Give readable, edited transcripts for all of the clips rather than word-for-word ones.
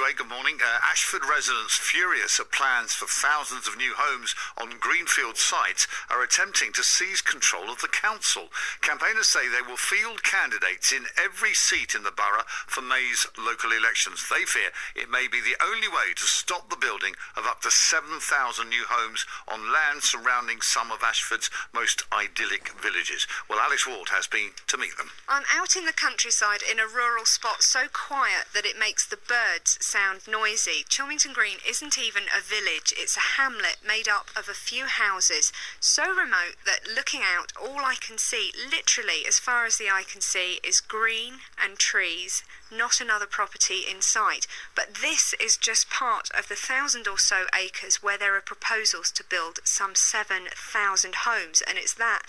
Greg, good morning. Ashford residents furious at plans for thousands of new homes on greenfield sites are attempting to seize control of the council. Campaigners say they will field candidates in every seat in the borough for May's local elections. They fear it may be the only way to stop the building of up to 7,000 new homes on land surrounding some of Ashford's most idyllic villages. Well, Alex Ward has been to meet them. I'm out in the countryside in a rural spot so quiet that it makes the birds sound noisy. Chilmington Green isn't even a village, it's a hamlet made up of a few houses, so remote that looking out, all I can see, literally as far as the eye can see, is green and trees, not another property in sight. But this is just part of the 1,000 or so acres where there are proposals to build some 7,000 homes, and it's that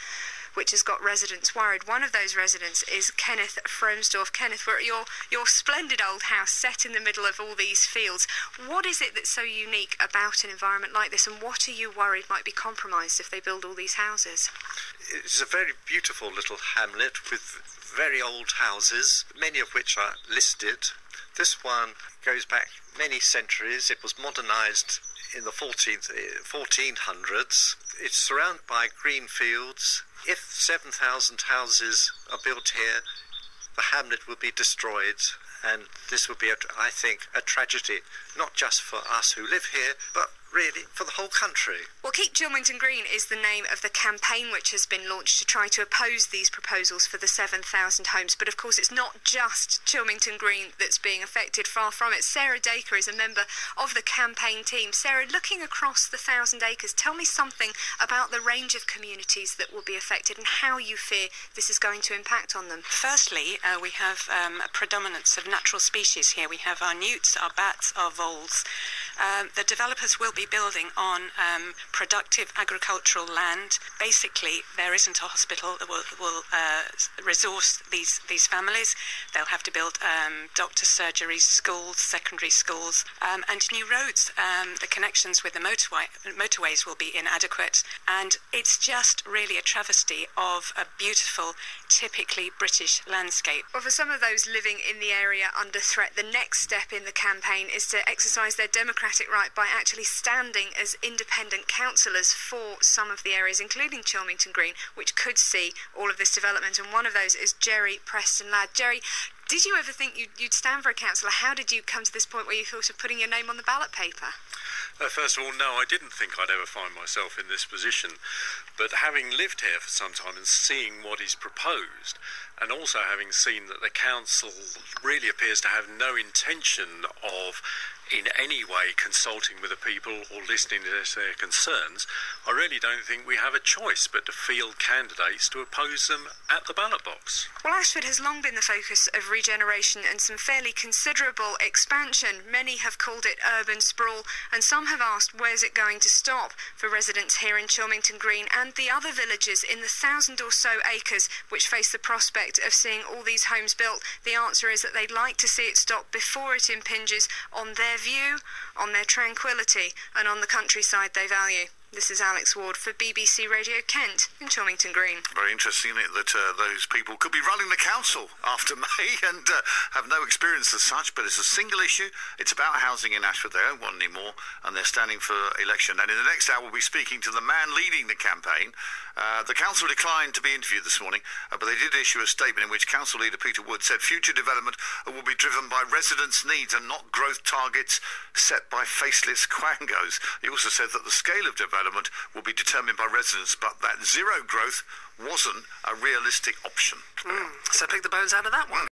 which has got residents worried. One of those residents is Kenneth Frohnsdorff. Kenneth, we're at your splendid old house set in the middle of all these fields. What is it that's so unique about an environment like this, and what are you worried might be compromised if they build all these houses? It's a very beautiful little hamlet with very old houses, many of which are listed. This one goes back many centuries. It was modernised in the 1400s. It's surrounded by green fields. If 7,000 houses are built here, the hamlet will be destroyed, and this will be, I think, a tragedy, not just for us who live here, but really for the whole country. Well, Keep Chilmington Green is the name of the campaign which has been launched to try to oppose these proposals for the 7,000 homes. But of course, it's not just Chilmington Green that's being affected, far from it. Sarah Dacre is a member of the campaign team. Sarah, looking across the 1,000 acres, tell me something about the range of communities that will be affected and how you fear this is going to impact on them. Firstly, we have a predominance of natural species here. We have our newts, our bats, our voles. The developers will be building on productive agricultural land. Basically, there isn't a hospital that will resource these families. They'll have to build doctor surgeries, schools, secondary schools, and new roads. The connections with the motorways will be inadequate, and it's just really a travesty of a beautiful, typically British landscape. Well, for some of those living in the area under threat, the next step in the campaign is to exercise their democratic right by actually standing as independent councillors for some of the areas, including Chilmington Green, which could see all of this development. And one of those is Jerry Preston-Lad. Jerry, did you ever think you'd stand for a councillor? How did you come to this point where you thought of putting your name on the ballot paper? First of all, no, I didn't think I'd ever find myself in this position. But having lived here for some time and seeing what is proposed, and also having seen that the council really appears to have no intention of in any way consulting with the people or listening to their concerns, I really don't think we have a choice but to field candidates to oppose them at the ballot box. Well, Ashford has long been the focus of regeneration and some fairly considerable expansion. Many have called it urban sprawl, and some have asked where's it going to stop for residents here in Chilmington Green and the other villages in the 1,000 or so acres which face the prospect of seeing all these homes built. The answer is that they'd like to see it stop before it impinges on their view, on their tranquility, and on the countryside they value. This is Alex Ward for BBC Radio Kent in Chilmington Green. Very interesting, isn't it, that those people could be running the council after May and have no experience as such, but it's a single issue. It's about housing in Ashford. They don't want any more, and they're standing for election. And in the next hour, we'll be speaking to the man leading the campaign. The council declined to be interviewed this morning, but they did issue a statement in which council leader Peter Wood said future development will be driven by residents' needs and not growth targets set by faceless quangos. He also said that the scale of development will be determined by residents, but that zero growth wasn't a realistic option. So pick the bones out of that one.